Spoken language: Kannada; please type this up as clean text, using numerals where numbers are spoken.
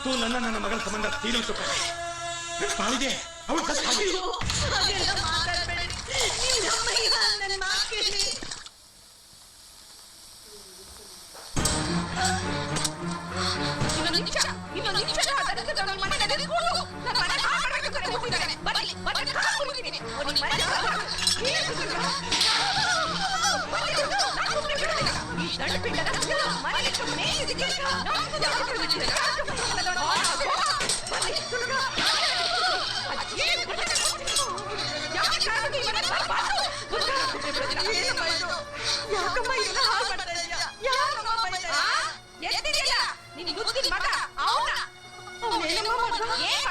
ಇವತ್ತು ನನ್ನ ಮಗಳ ಸಂಬಂಧ ತೀರೋಯ್ತು ಕಣೆ. ಬಾಳಿಗೆ ಅವಳು ಇನ್ನೊಂದು ನಿಮಿಷ ಮನೆ